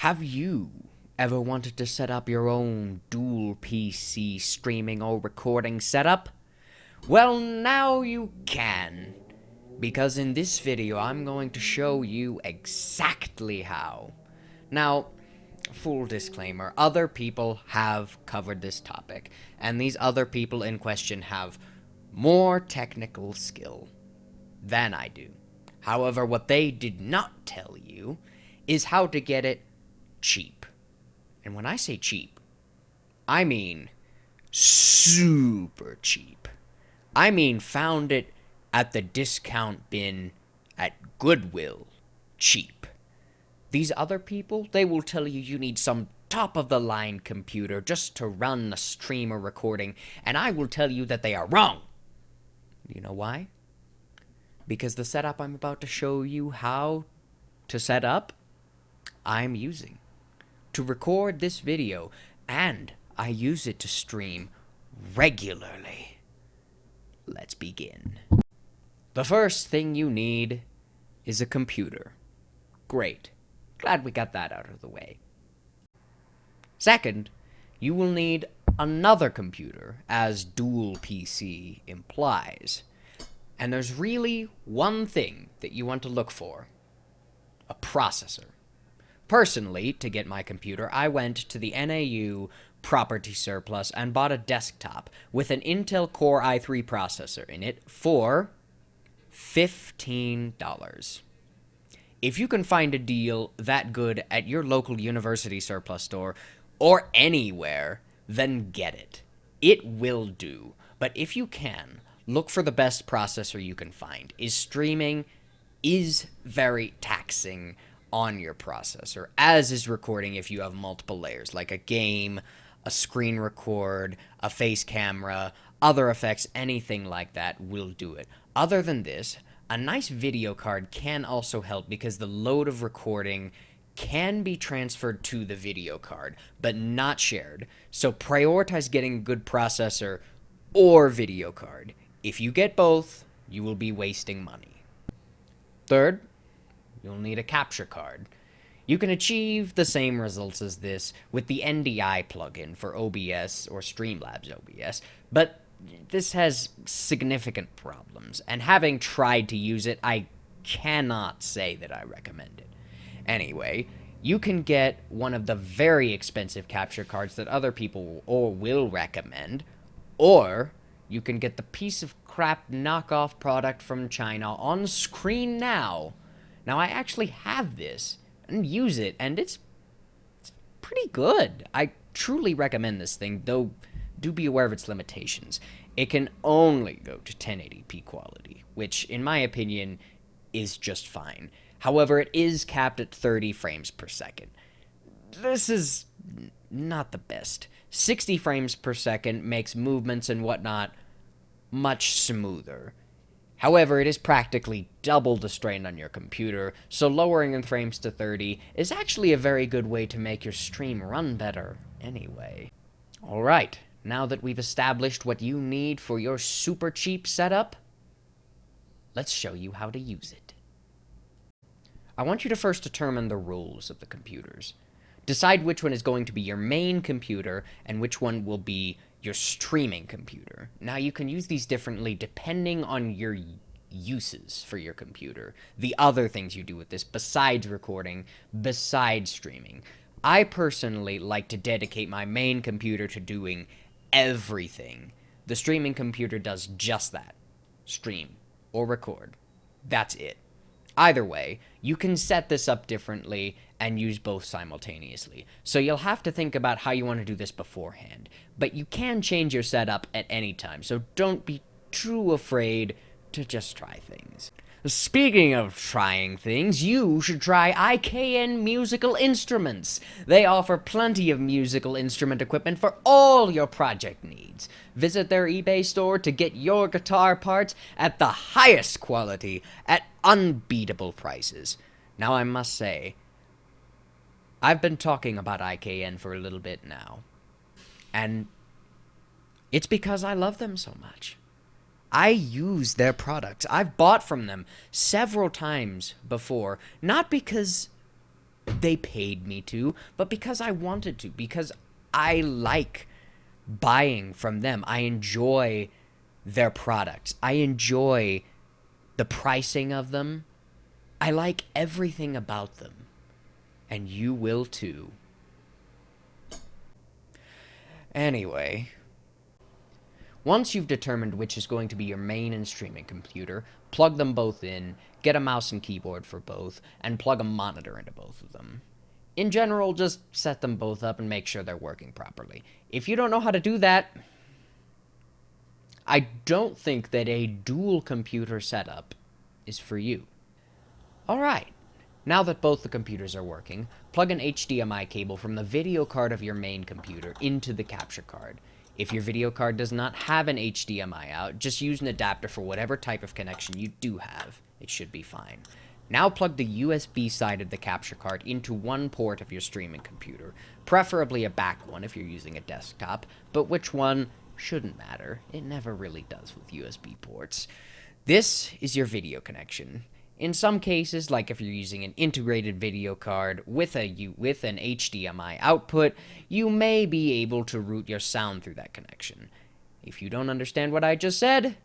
Have you ever wanted to set up your own dual PC streaming or recording setup? Well, now you can, because in this video I'm going to show you exactly how. Now, full disclaimer, other people have covered this topic, and these other people in question have more technical skill than I do. However, what they did not tell you is how to get it cheap. And when I say cheap, I mean super cheap. I mean found it at the discount bin at Goodwill cheap. These other people, they will tell you you need some top-of-the-line computer just to run a stream or recording, and I will tell you that they are wrong. You know why? Because the setup I'm about to show you how to set up, I'm using to record this video, and I use it to stream regularly. Let's begin. The first thing you need is a computer. Great. Glad we got that out of the way. Second, you will need another computer, as dual PC implies. And there's really one thing that you want to look for: a processor. Personally, to get my computer, I went to the NAU Property Surplus and bought a desktop with an Intel Core i3 processor in it for $15. If you can find a deal that good at your local university surplus store or anywhere, then get it. It will do. But if you can, look for the best processor you can find. Streaming is very taxing on your processor, as is recording if you have multiple layers, like a game, a screen record, a face camera, other effects, anything like that will do it. Other than this, a nice video card can also help because the load of recording can be transferred to the video card, but not shared. So prioritize getting a good processor or video card. If you get both, you will be wasting money. Third, you'll need a capture card. You can achieve the same results as this with the NDI plugin for OBS or Streamlabs OBS, but this has significant problems, and having tried to use it, I cannot say that I recommend it. Anyway, you can get one of the very expensive capture cards that other people will recommend, or you can get the piece of crap knockoff product from China on screen now. Now, I actually have this and use it, and it's pretty good. I truly recommend this thing, though do be aware of its limitations. It can only go to 1080p quality, which, in my opinion, is just fine. However, it is capped at 30 frames per second. This is not the best. 60 frames per second makes movements and whatnot much smoother. However, it is practically double the strain on your computer, so lowering the frames to 30 is actually a very good way to make your stream run better anyway. Alright, now that we've established what you need for your super cheap setup, let's show you how to use it. I want you to first determine the rules of the computers. Decide which one is going to be your main computer and which one will be your streaming computer. Now, you can use these differently depending on your uses for your computer, the other things you do with this besides recording, besides streaming. I personally like to dedicate my main computer to doing everything. The streaming computer does just that: stream or record. That's it. Either way, you can set this up differently and use both simultaneously. So you'll have to think about how you want to do this beforehand. But you can change your setup at any time, so don't be too afraid to just try things. Speaking of trying things, you should try IKN Musical Instruments. They offer plenty of musical instrument equipment for all your project needs. Visit their eBay store to get your guitar parts at the highest quality at unbeatable prices. Now, I must say, I've been talking about IKN for a little bit now, and it's because I love them so much. I use their products. I've bought from them several times before, not because They paid me to, but because I wanted to, because I like buying from them. I enjoy their products. I enjoy the pricing of them. I like everything about them. And you will too. Anyway, once you've determined which is going to be your main and streaming computer, plug them both in, get a mouse and keyboard for both, and plug a monitor into both of them. In general, just set them both up and make sure they're working properly. If you don't know how to do that, I don't think that a dual computer setup is for you. Alright, now that both the computers are working, plug an HDMI cable from the video card of your main computer into the capture card. If your video card does not have an HDMI out, just use an adapter for whatever type of connection you do have. It should be fine. Now plug the USB side of the capture card into one port of your streaming computer, preferably a back one if you're using a desktop, but which one shouldn't matter. It never really does with USB ports. This is your video connection. In some cases, like if you're using an integrated video card with an HDMI output, you may be able to route your sound through that connection. If you don't understand what I just said,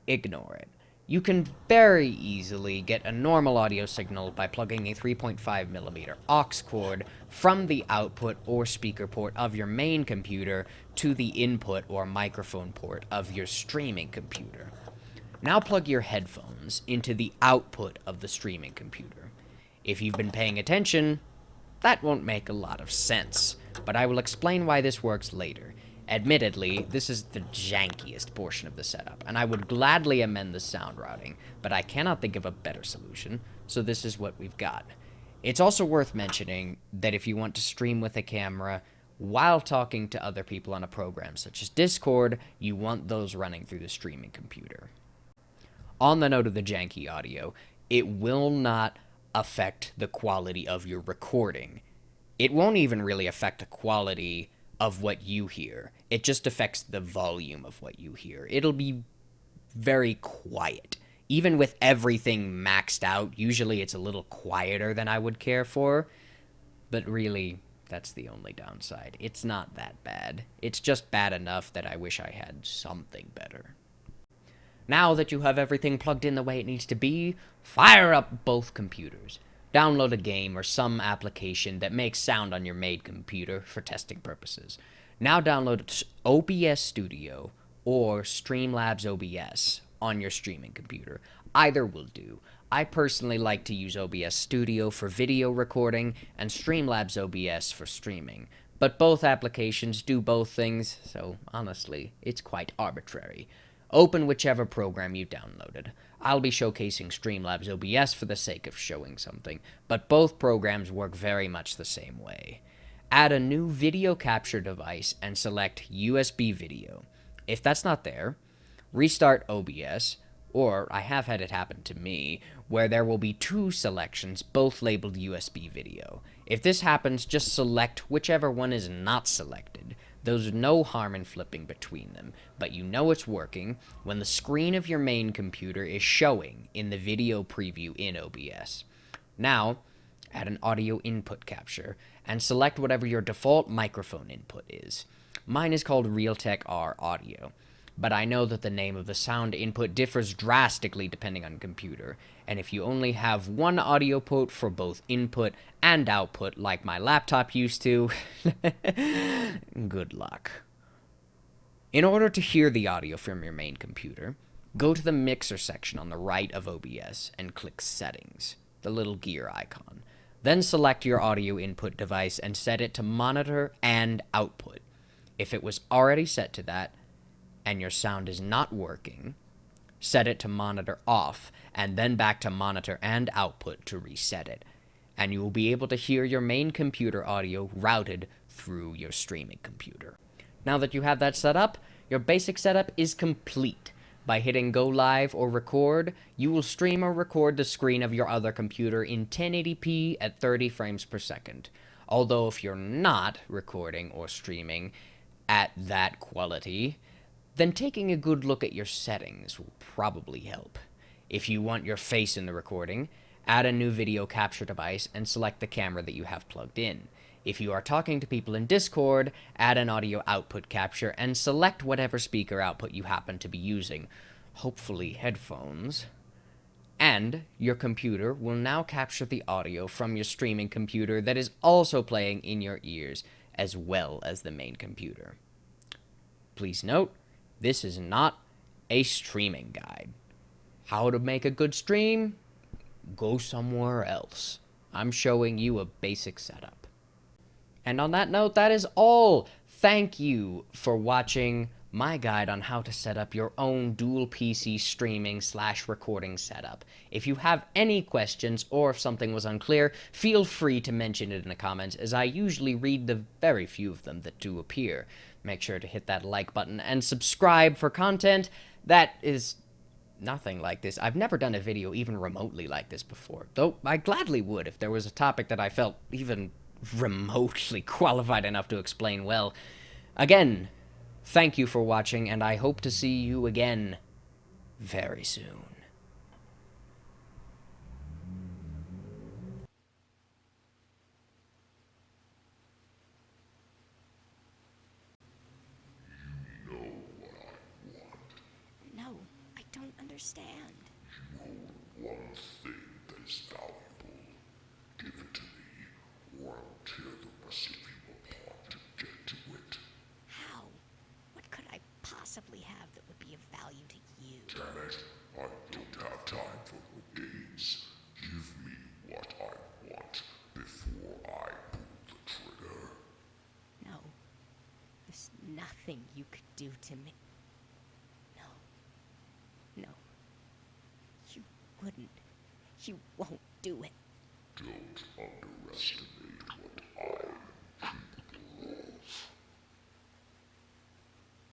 ignore it. You can very easily get a normal audio signal by plugging a 3.5mm aux cord from the output or speaker port of your main computer to the input or microphone port of your streaming computer. Now plug your headphones into the output of the streaming computer. If you've been paying attention, that won't make a lot of sense, but I will explain why this works later. Admittedly, this is the jankiest portion of the setup, and I would gladly amend the sound routing, but I cannot think of a better solution, so this is what we've got. It's also worth mentioning that if you want to stream with a camera while talking to other people on a program such as Discord, you want those running through the streaming computer. On the note of the janky audio, it will not affect the quality of your recording. It won't even really affect the quality of what you hear. It just affects the volume of what you hear. It'll be very quiet. Even with everything maxed out, usually it's a little quieter than I would care for. But really, that's the only downside. It's not that bad. It's just bad enough that I wish I had something better. Now that you have everything plugged in the way it needs to be, fire up both computers. Download a game or some application that makes sound on your main computer for testing purposes. Now download OBS Studio or Streamlabs OBS on your streaming computer. Either will do. I personally like to use OBS Studio for video recording and Streamlabs OBS for streaming. But both applications do both things, so honestly, it's quite arbitrary. Open whichever program you downloaded. I'll be showcasing Streamlabs OBS for the sake of showing something, but both programs work very much the same way. Add a new video capture device and select USB video. If that's not there, restart OBS, or I have had it happen to me, where there will be two selections, both labeled USB video. If this happens, just select whichever one is not selected. There's no harm in flipping between them, but you know it's working when the screen of your main computer is showing in the video preview in OBS. Now, add an audio input capture, and select whatever your default microphone input is. Mine is called Realtek R Audio, but I know that the name of the sound input differs drastically depending on computer, and if you only have one audio port for both input and output like my laptop used to, good luck. In order to hear the audio from your main computer, go to the mixer section on the right of OBS and click Settings, the little gear icon. Then select your audio input device and set it to monitor and output. If it was already set to that, and your sound is not working, set it to monitor off, and then back to monitor and output to reset it. And you will be able to hear your main computer audio routed through your streaming computer. Now that you have that set up, your basic setup is complete. By hitting go live or record, you will stream or record the screen of your other computer in 1080p at 30 frames per second. Although if you're not recording or streaming at that quality, then taking a good look at your settings will probably help. If you want your face in the recording, add a new video capture device and select the camera that you have plugged in. If you are talking to people in Discord, add an audio output capture and select whatever speaker output you happen to be using, hopefully headphones. And your computer will now capture the audio from your streaming computer that is also playing in your ears, as well as the main computer. Please note, this is not a streaming guide. How to make a good stream? Go somewhere else. I'm showing you a basic setup. And on that note, that is all. Thank you for watching my guide on how to set up your own dual PC streaming / recording setup. If you have any questions or if something was unclear, feel free to mention it in the comments, as I usually read the very few of them that do appear. Make sure to hit that like button and subscribe for content that is nothing like this. I've never done a video even remotely like this before, though I gladly would if there was a topic that I felt even remotely qualified enough to explain well. Again, thank you for watching, and I hope to see you again very soon. No, I don't understand. One thing that is valuable. Give it to me, or I'll tear the rest of you apart to get to it. How? What could I possibly have that would be of value to you? Damn it, I don't have time for no games. Give me what I want before I pull the trigger. No. There's nothing you could do to me. No. No. You wouldn't. You won't do it.